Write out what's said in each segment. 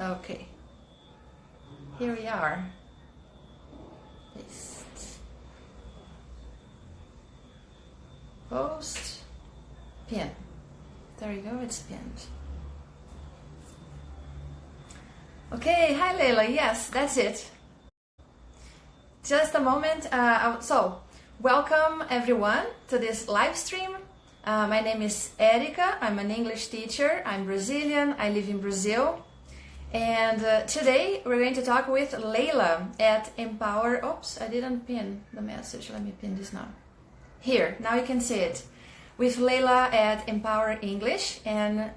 Okay, here we are. Paste. Post. Pin. There you go, it's pinned. Okay, hi Leyla, yes, that's it. Just a moment. So, welcome everyone to this live stream. My name is Érika, I'm an English teacher, I'm Brazilian, I live in Brazil. And today we're going to talk with Leyla at Empower. Oops, I didn't pin the message. Let me pin this now. Here, now you can see it. With Leyla at Empower English. And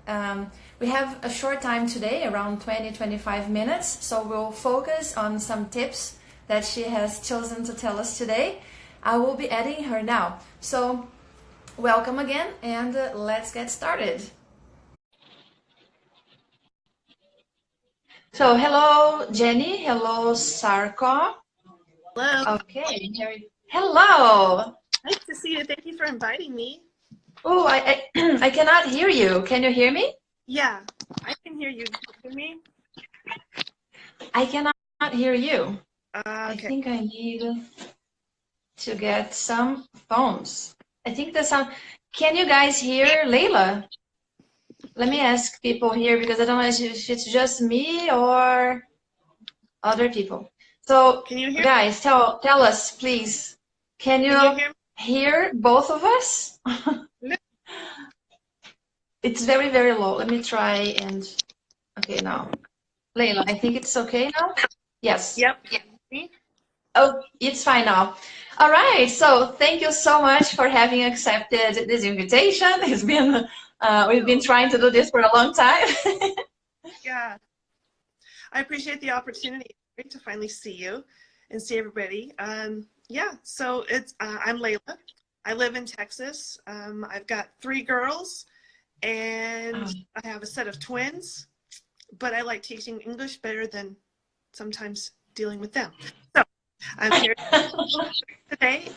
we have a short time today, around 20-25 minutes. So we'll focus on some tips that she has chosen to tell us today. I will be adding her now. So welcome again and let's get started. So, hello, Jenny. Hello, Sarko. Hello. Okay. Hello. Nice to see you. Thank you for inviting me. Oh, I cannot hear you. Can you hear me? Yeah, I can hear you. Can you hear me? I cannot hear you. Okay. I think I need to get some phones. I think the sound. Can you guys hear Leyla? Let me ask people here because I don't know if it's just me or other people. So, can you hear guys, tell us, please. Can you hear both of us? No. It's very, very low. Let me try and... Okay, now. Leyla, I think it's okay now? Yes. Yep. Oh, it's fine now. All right, so thank you so much for having accepted this invitation. It's been... we've been trying to do this for a long time. Yeah, I appreciate the opportunity. It's great to finally see you and see everybody. Yeah, so it's I'm Leyla. I live in Texas. I've got 3 girls and I have a set of twins, but I like teaching English better than sometimes dealing with them. So I'm here today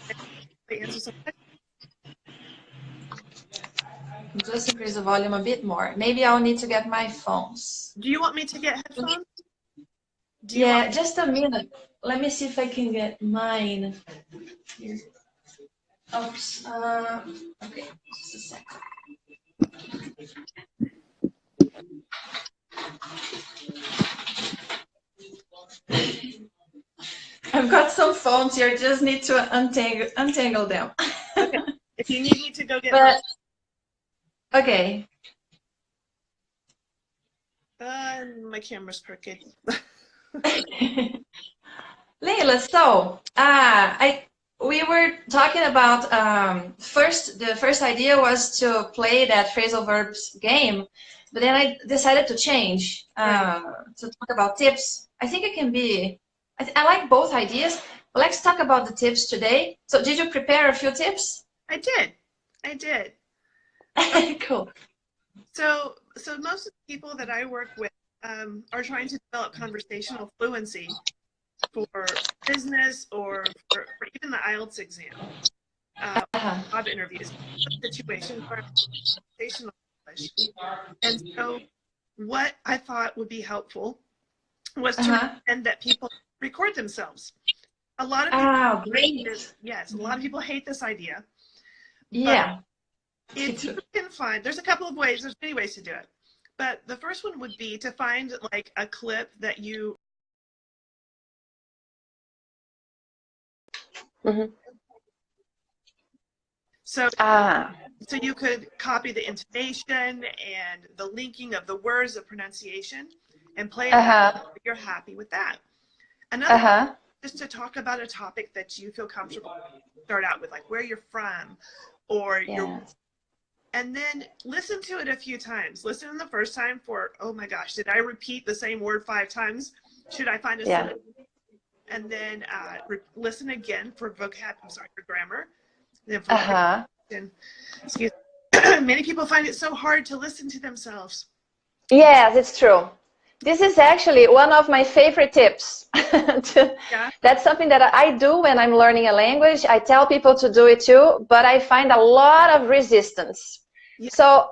to answer some questions. Just increase the volume a bit more. Maybe I'll need to get my phones. Do you want me to get headphones? Yeah, just a minute. Let me see if I can get mine. Here. Oops. Okay, just a second. I've got some phones here. Just need to untangle them. Okay. If you need me to go get okay. My camera's crooked. Leyla, so we were talking about the first idea was to play that phrasal verbs game, but then I decided to change to talk about tips. I think it can be. I like both ideas, but let's talk about the tips today. So, did you prepare a few tips? I did. Cool. So most of the people that I work with are trying to develop conversational fluency for business or for even the IELTS exam, job interviews, situation for conversational English. And so what I thought would be helpful was to recommend that people record themselves. A lot of people hate this, a lot of people hate this idea. Yeah. If you can find, there's a couple of ways, there's many ways to do it. But the first one would be to find like a clip that you so you could copy the intonation and the linking of the words, the pronunciation, and play it if you're happy with that. Another is to talk about a topic that you feel comfortable with. Start out with like where you're from or your, and then listen to it a few times. Listen the first time for, oh my gosh, did I repeat the same word 5 times? Should I find a sentence? And then listen again for vocab, for grammar. Then for excuse me. Many people find it so hard to listen to themselves. Yes, it's true. This is actually one of my favorite tips. That's something that I do when I'm learning a language. I tell people to do it too, but I find a lot of resistance. So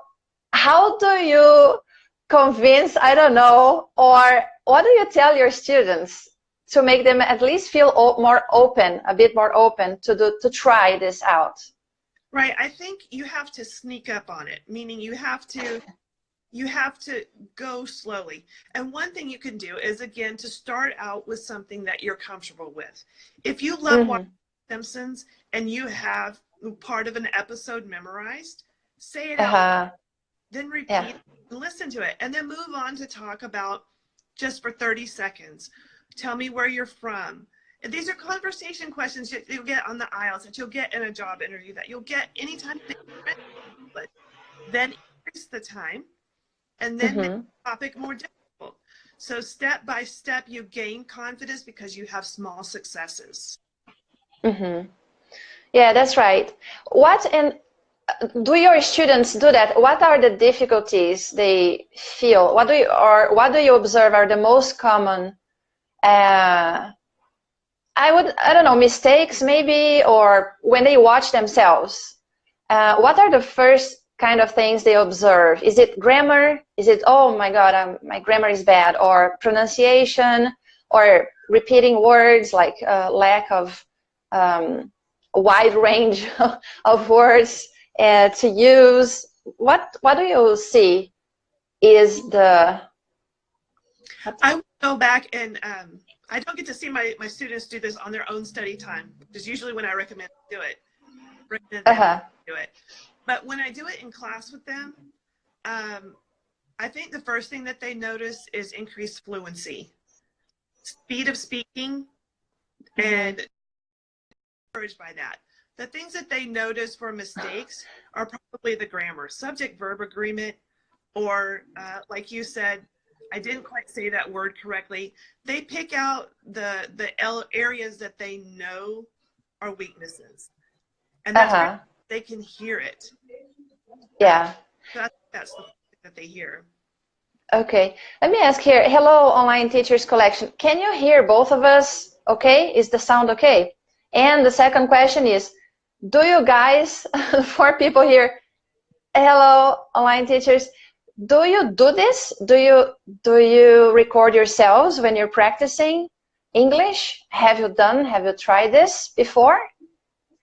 how do you convince, I don't know, or what do you tell your students to make them at least feel more open, a bit more open to try this out? Right. I think you have to sneak up on it, meaning you have to go slowly. And one thing you can do is, again, to start out with something that you're comfortable with. If you love watching Simpsons and you have part of an episode memorized, say it out, then repeat and listen to it, and then move on to talk about, just for 30 seconds, tell me where you're from. And these are conversation questions that you'll get on the IELTS, that you'll get in a job interview, that you'll get anytime. But then increase the time, and then make the topic more difficult. So step by step, you gain confidence because you have small successes. Yeah, that's right. Do your students do that? What are the difficulties they feel? What do you observe are the most common? I don't know, mistakes maybe, or when they watch themselves. What are the first kind of things they observe? Is it grammar? Is it, oh my God, my grammar is bad, or pronunciation, or repeating words, like lack of a wide range of words to use? What do you see is the... I would go back and I don't get to see my students do this on their own study time, which is usually when I recommend do it. But when I do it in class with them, I think the first thing that they notice is increased fluency, speed of speaking, and encouraged by that. The things that they notice for mistakes are probably the grammar, subject-verb agreement, or like you said, I didn't quite say that word correctly. They pick out the areas that they know are weaknesses, and that's they can hear it. Yeah. That's the thing that they hear. Okay. Let me ask here. Hello, Online Teachers Collection. Can you hear both of us? Okay. Is the sound okay? And the second question is, do you guys, 4 people here, hello, online teachers, do you do this? Do you record yourselves when you're practicing English? Have you tried this before?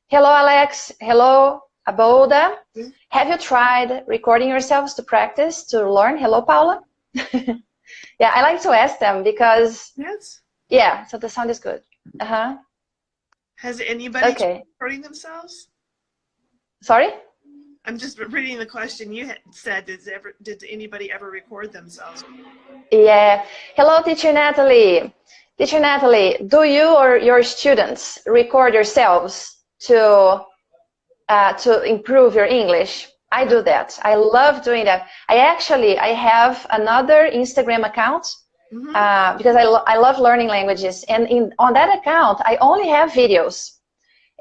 Hello, Alex. Hello, Aboda. Have you tried recording yourselves to practice, to learn? Hello, Paula. Yeah, I like to ask them because, yeah, so the sound is good. Has anybody tried recording themselves? Sorry? I'm just repeating the question you had said. Did anybody ever record themselves? Yeah. Hello, Teacher Natalie. Teacher Natalie, do you or your students record yourselves to improve your English? I do that. I love doing that. I have another Instagram account because I love learning languages, and on that account I only have videos,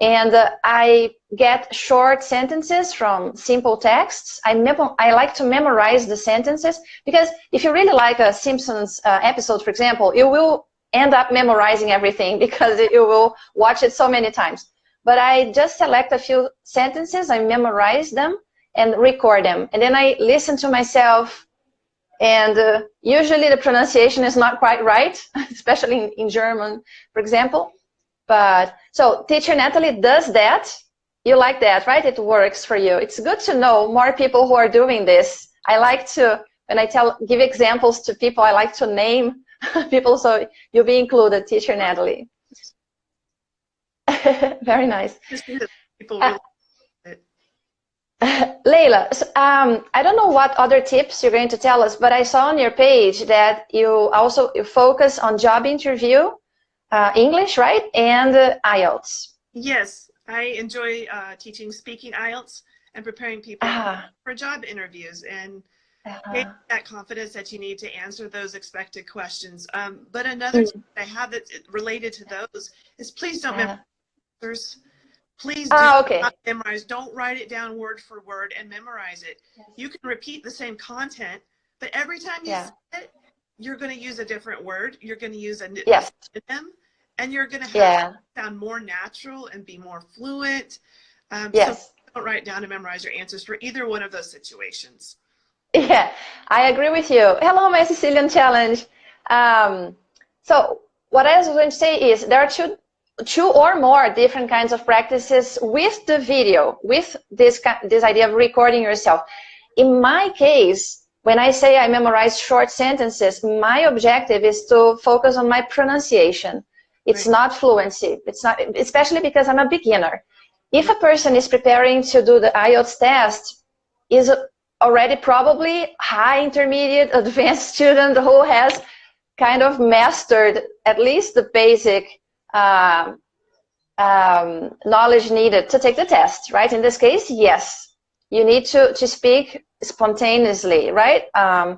and I get short sentences from simple texts. I like to memorize the sentences, because if you really like a Simpsons episode, for example, you will end up memorizing everything because you will watch it so many times. But I just select a few sentences, I memorize them and record them, and then I listen to myself. And usually the pronunciation is not quite right, especially in German, for example. But so Teacher Natalie does that. You like that, right? It works for you. It's good to know more people who are doing this. I like to, when I give examples to people, I like to name people, so you'll be included, Teacher Natalie. Very nice. People really Leyla, so, I don't know what other tips you're going to tell us, but I saw on your page that you focus on job interview, English, right? And IELTS. Yes, I enjoy teaching speaking IELTS and preparing people for job interviews, and getting that confidence that you need to answer those expected questions. But another tip I have that's related to those is, please don't memorize answers. Please do not memorize. Don't write it down word for word and memorize it. You can repeat the same content, but every time you say it, you're going to use a different word. You're going to use a synonym, and you're going to have it sound more natural and be more fluent. So don't write down and memorize your answers for either one of those situations. Yeah, I agree with you. Hello, my Sicilian challenge. So what I was going to say is there are two or more different kinds of practices with the video, with this idea of recording yourself. In my case, when I say I memorize short sentences, my objective is to focus on my pronunciation. It's not fluency. It's not, especially because I'm a beginner. If a person is preparing to do the IELTS test, is already probably high, intermediate, advanced student who has kind of mastered at least the basic knowledge needed to take the test, right? In this case, yes, you need to speak spontaneously, right? I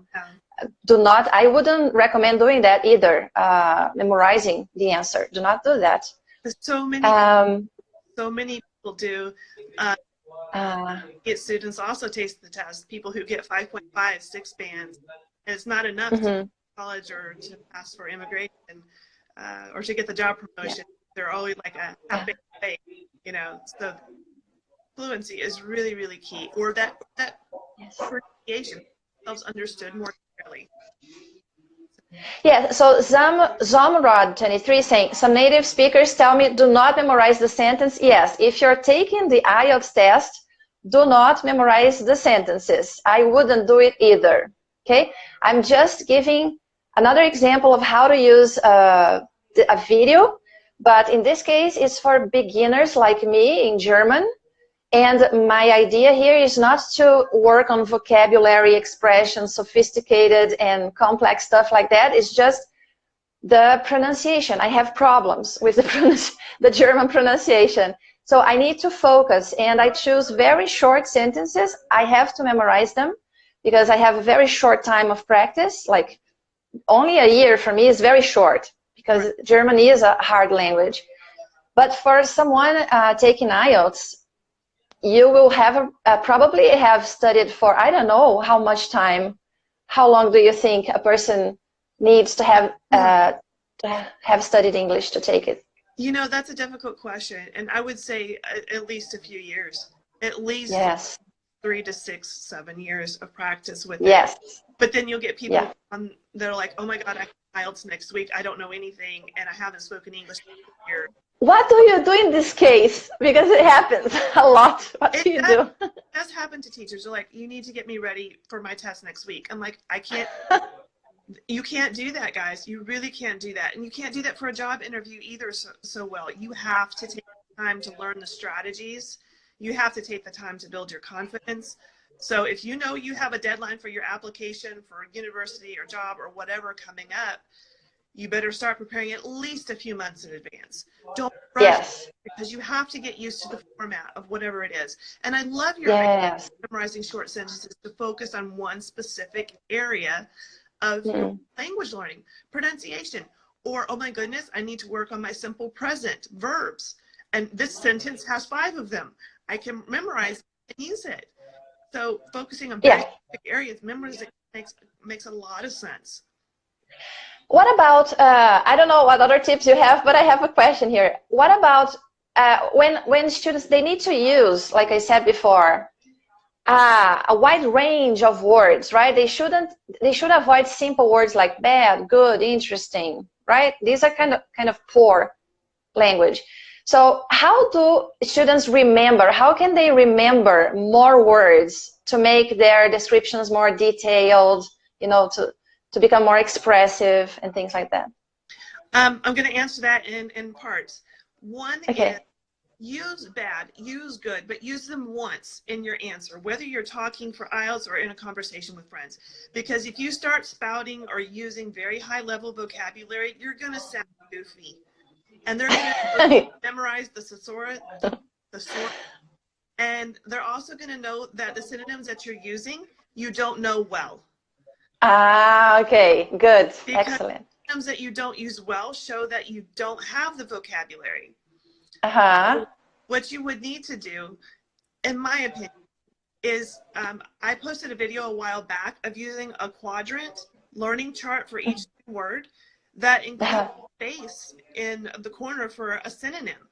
wouldn't recommend doing that either, memorizing the answer. Do not do that. So many people do. Get students also take the test, people who get 5.5, 6 bands, and it's not enough to college or to pass for immigration or to get the job promotion. They're always like a half-baked, you know, so fluency is really, really key, or that pronunciation themselves understood more clearly. Yeah, so Zomrod23 saying, some native speakers tell me do not memorize the sentence. Yes, if you're taking the IELTS test, do not memorize the sentences. I wouldn't do it either, okay? I'm just giving another example of how to use a video, but in this case, it's for beginners like me in German. And my idea here is not to work on vocabulary, expressions, sophisticated and complex stuff like that. It's just the pronunciation. I have problems with the German pronunciation. So I need to focus, and I choose very short sentences. I have to memorize them because I have a very short time of practice. Like only a year for me is very short because German is a hard language. But for someone taking IELTS, you will have probably have studied for, I don't know how much time. How long do you think a person needs to have studied English to take it? You know, that's a difficult question, and I would say at least a few years, at least 3 to 6, 7 years of practice with it. But then you'll get people they're like, oh my God, I have IELTS next week. I don't know anything, and I haven't spoken English for a year. What do you do in this case? Because it happens a lot. What do you do? It does happen to teachers. They're like, you need to get me ready for my test next week. I'm like, I can't. You can't do that, guys. You really can't do that. And you can't do that for a job interview either so well. You have to take the time to learn the strategies. You have to take the time to build your confidence. So if you know you have a deadline for your application for a university or job or whatever coming up, you better start preparing at least a few months in advance. Don't rush because you have to get used to the format of whatever it is. And I love your idea of memorizing short sentences to focus on one specific area of language learning, pronunciation, or, oh my goodness, I need to work on my simple present verbs. And this sentence has 5 of them. I can memorize and use it. So focusing on very specific areas, memorization makes a lot of sense. What about, I don't know what other tips you have, but I have a question here. What about when students, they need to use, like I said before, a wide range of words, right? They should avoid simple words like bad, good, interesting, right? These are kind of poor language. So how do students remember? How can they remember more words to make their descriptions more detailed, you know, to become more expressive and things like that? I'm going to answer that in parts. One is use bad, use good, but use them once in your answer, whether you're talking for IELTS or in a conversation with friends. Because if you start spouting or using very high-level vocabulary, you're going to sound goofy. And they're going to memorize the thesaurus, and they're also going to know that the synonyms that you're using, you don't know well. Okay, good, because excellent. Synonyms that you don't use well show that you don't have the vocabulary. What you would need to do, in my opinion, is I posted a video a while back of using a quadrant learning chart for each word that includes space in the corner for a synonym.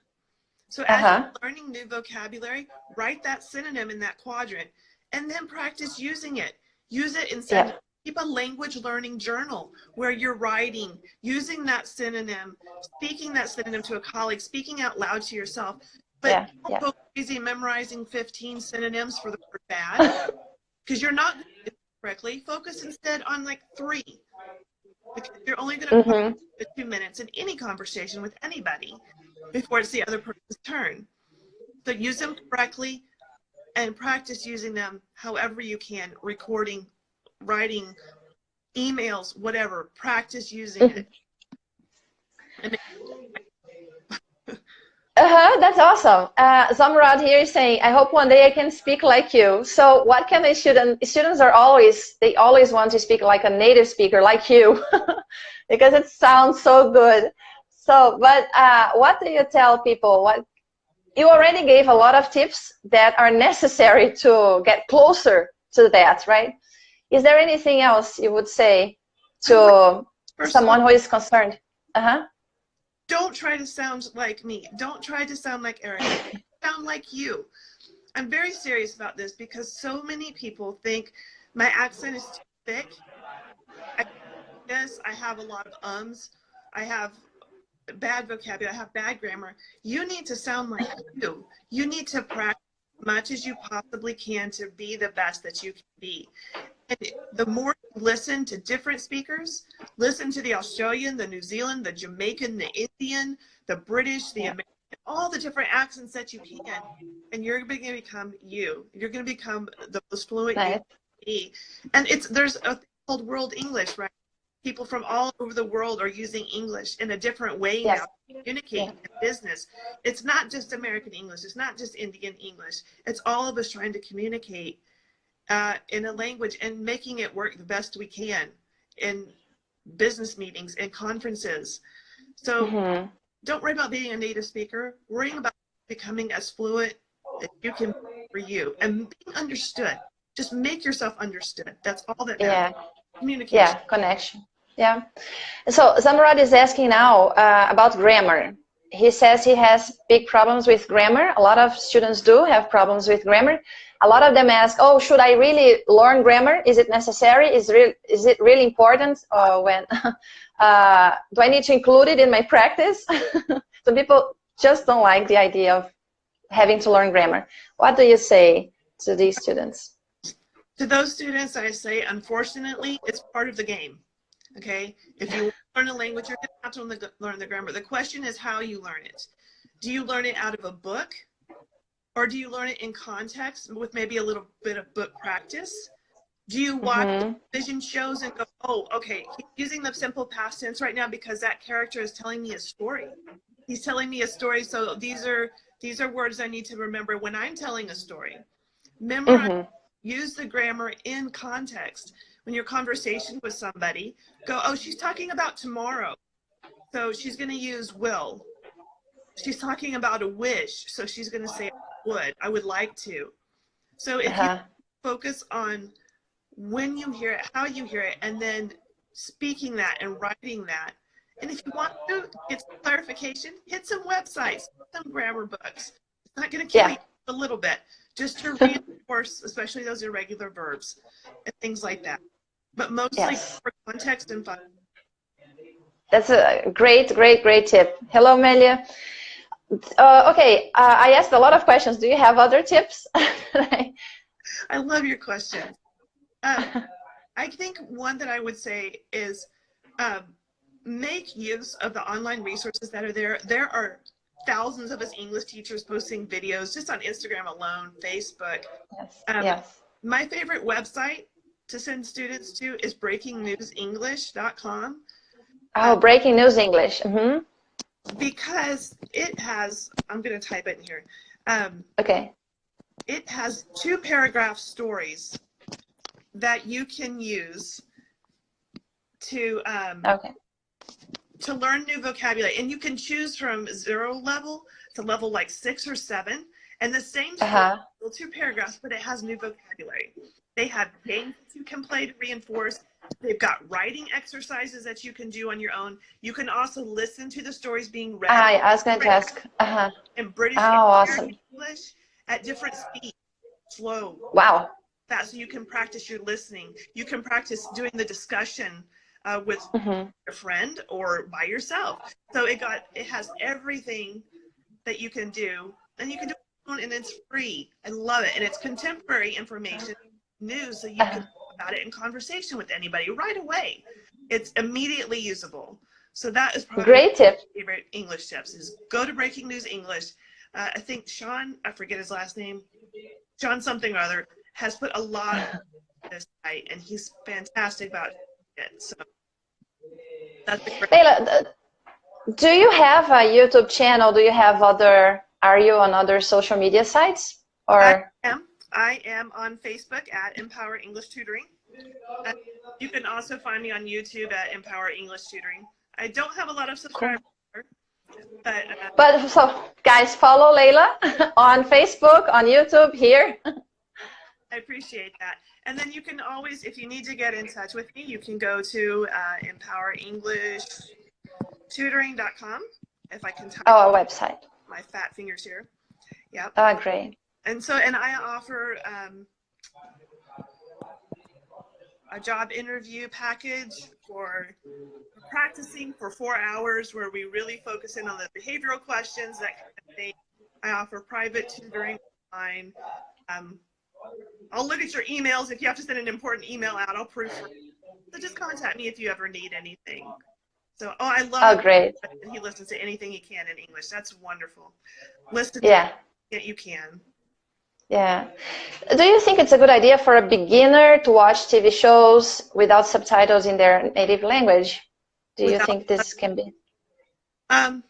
So as you're learning new vocabulary, write that synonym in that quadrant and then practice using it. Use it instead. Keep a language learning journal where you're writing, using that synonym, speaking that synonym to a colleague, speaking out loud to yourself. But don't go crazy memorizing 15 synonyms for the word bad, because you're not going to do it correctly. Focus instead on like 3. Because you're only going to focus for 2 minutes in any conversation with anybody before it's the other person's turn. So use them correctly and practice using them however you can, recording, writing, emails, whatever. Practice using it. That's awesome. Zamrad here is saying, I hope one day I can speak like you. So what can a students are always want to speak like a native speaker, like you, because it sounds so good. So, but what do you tell people? You already gave a lot of tips that are necessary to get closer to that, right? Is there anything else you would say to someone who is concerned? Don't try to sound like me. Don't try to sound like Érika. Sound like you. I'm very serious about this because so many people think my accent is too thick. I have a lot of ums. I have bad vocabulary. I have bad grammar. You need to sound like you. You need to practice as much as you possibly can to be the best that you can be. And the more you listen to different speakers, listen to the Australian, the New Zealand, the Jamaican, the Indian, the British, the American, all the different accents that you can, and you're going to become you. You're going to become the most fluent you can be. And there's a thing called World English, right? People from all over the world are using English in a different way now to communicate in business. It's not just American English. It's not just Indian English. It's all of us trying to communicate in a language and making it work the best we can in business meetings and conferences. So don't worry about being a native speaker. Worry about becoming as fluent as you can be for you and being understood. Just make yourself understood. That's all that matters. Communication. Connection. So Zamrad is asking now about grammar. He says he has big problems with grammar. A lot of students do have problems with grammar. A lot of them ask, oh, should I really learn grammar? Is it necessary? Is it really important? When do I need to include it in my practice? Some people just don't like the idea of having to learn grammar. What do you say to these students? To those students, I say, unfortunately, it's part of the game. Okay? If you learn a language, you're going to have to learn the grammar. The question is how you learn it. Do you learn it out of a book? Or do you learn it in context with maybe a little bit of book practice? Do you watch television shows and go, oh, okay, he's using the simple past tense right now because that character is telling me a story. He's telling me a story, so these are words I need to remember when I'm telling a story. Memorize, use the grammar in context. When you're conversation with somebody, go, oh, she's talking about tomorrow, so she's going to use will. She's talking about a wish, so she's going to say I would like to. So if you focus on when you hear it, how you hear it, and then speaking that and writing that, and if you want to get some clarification, hit some websites, some grammar books. It's not going to kill you a little bit, just to reinforce, especially those irregular verbs and things like that. But mostly for context and fun. That's a great tip. Hello, Melia. Okay, I asked a lot of questions. Do you have other tips? I love your question. I think one that I would say is make use of the online resources that are there. There are thousands of us English teachers posting videos just on Instagram alone, Facebook. My favorite website to send students to is breakingnewsenglish.com. Oh, Breaking News English. Because it has, I'm going to type it in here. It has 2-paragraph stories that you can use to learn new vocabulary, and you can choose from 0 level to level like 6 or 7, and the same story, 2 paragraphs, but it has new vocabulary. They have games you can play to reinforce. They've got writing exercises that you can do on your own. You can also listen to the stories being read. I was going to ask. In British awesome. English at different speeds, slow. Wow. that so you can practice your listening. You can practice doing the discussion with a friend or by yourself. So it has everything that you can do, and you can do it, and it's free. I love it, and it's contemporary information, news, so you can talk about it in conversation with anybody right away. It's immediately usable. So that is probably great tip. my favorite English tips: is go to Breaking News English. I think Sean, I forget his last name, Sean something or other, has put a lot on this site, and he's fantastic about it. So that's a great. Leyla, do you have a YouTube channel? Do you have are you on other social media sites? Or I am on Facebook at Empower English Tutoring. You can also find me on YouTube at Empower English Tutoring. I don't have a lot of subscribers, but so guys, follow Leyla on Facebook, on YouTube here. I appreciate that. And then you can always, if you need to get in touch with me, you can go to empowerenglishtutoring.com. If I can type a website. My fat fingers here. Yep. Oh, great. And so, and I offer a job interview package for practicing for 4 hours, where we really focus in on the behavioral questions, that kind of thing. I offer private tutoring online. I'll look at your emails. If you have to send an important email out, I'll proofread. So just contact me if you ever need anything. So, I love great. He listens to anything he can in English. That's wonderful. Listen to it you can. Yeah. Do you think it's a good idea for a beginner to watch TV shows without subtitles in their native language? Do you think this can be? I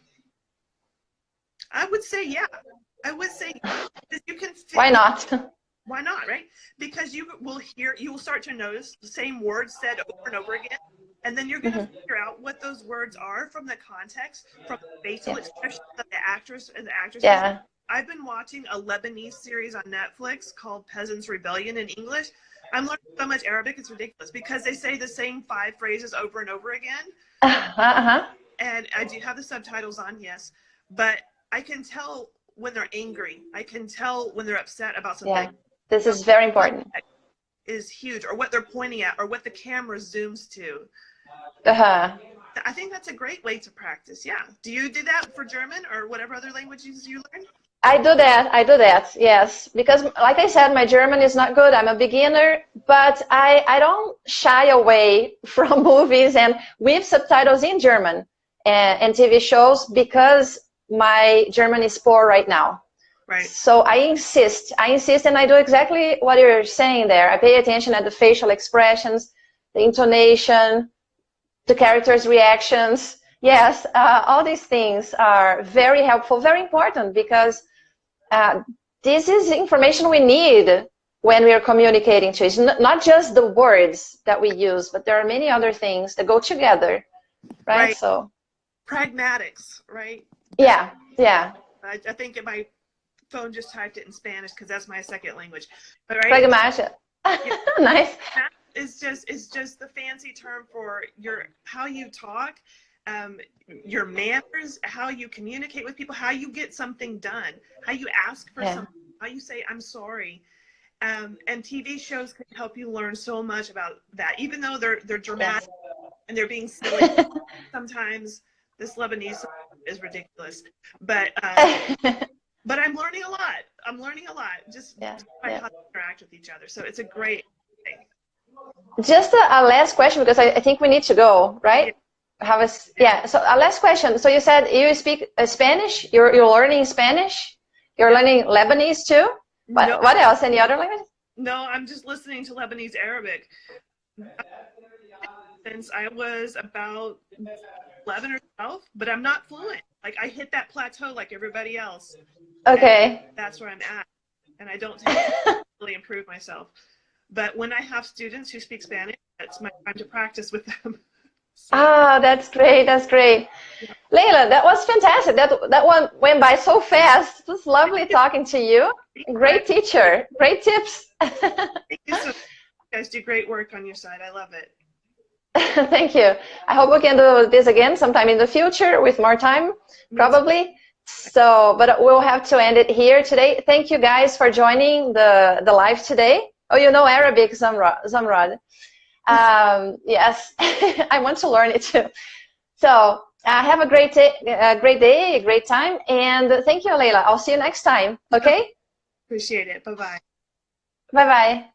would say, yeah. I would say you can. Why not? Why not, right? Because you will start to notice the same words said over and over again, and then you're going to figure out what those words are from the context, from the facial expression of the actress and the actress. Yeah. I've been watching a Lebanese series on Netflix called Peasants Rebellion in English. I'm learning so much Arabic, it's ridiculous, because they say the same 5 phrases over and over again. And I do have the subtitles on, yes, but I can tell when they're angry. I can tell when they're upset about something. Yeah, this is very important. Is huge, or what they're pointing at, or what the camera zooms to. I think that's a great way to practice. Yeah. Do you do that for German or whatever other languages you learn? I do that, yes. Because like I said, my German is not good. I'm a beginner, but I don't shy away from movies and with subtitles in German and TV shows, because my German is poor right now. Right. So I insist, and I do exactly what you're saying there. I pay attention at the facial expressions, the intonation, the characters' reactions. Yes, all these things are very helpful, very important, because this is information we need when we are communicating to. It's not just the words that we use, but there are many other things that go together, right? So pragmatics, right? Yeah. I think in my phone just typed it in Spanish because that's my second language. But pragmatic. Nice. It's just the fancy term for how you talk, your manners, how you communicate with people, how you get something done, how you ask for something, how you say I'm sorry. And TV shows can help you learn so much about that, even though they're dramatic and they're being silly. Sometimes this Lebanese is ridiculous, but I'm learning a lot. Just by how to interact with each other. So it's a great thing. Just a last question, because I think we need to go, right? So a last question. So you said you speak Spanish. You're learning Spanish. You're learning Lebanese too. But what else? Any other language? No, I'm just listening to Lebanese Arabic since I was about 11 or 12, but I'm not fluent. Like, I hit that plateau like everybody else. Okay. That's where I'm at, and I don't take really improve myself. But when I have students who speak Spanish, that's my time to practice with them. So. That's great. That's great. Yeah. Leyla, that was fantastic. That one went by so fast. It was lovely talking to you. Great teacher. Great tips. Thank you so much. You guys do great work on your side. I love it. Thank you. I hope we can do this again sometime in the future with more time, probably. So, but we'll have to end it here today. Thank you guys for joining the live today. Oh, you know Arabic, Zamrad. Yes, I want to learn it too. So have a great day, a great time, and thank you, Leyla. I'll see you next time. Okay? Appreciate it. Bye-bye. Bye-bye.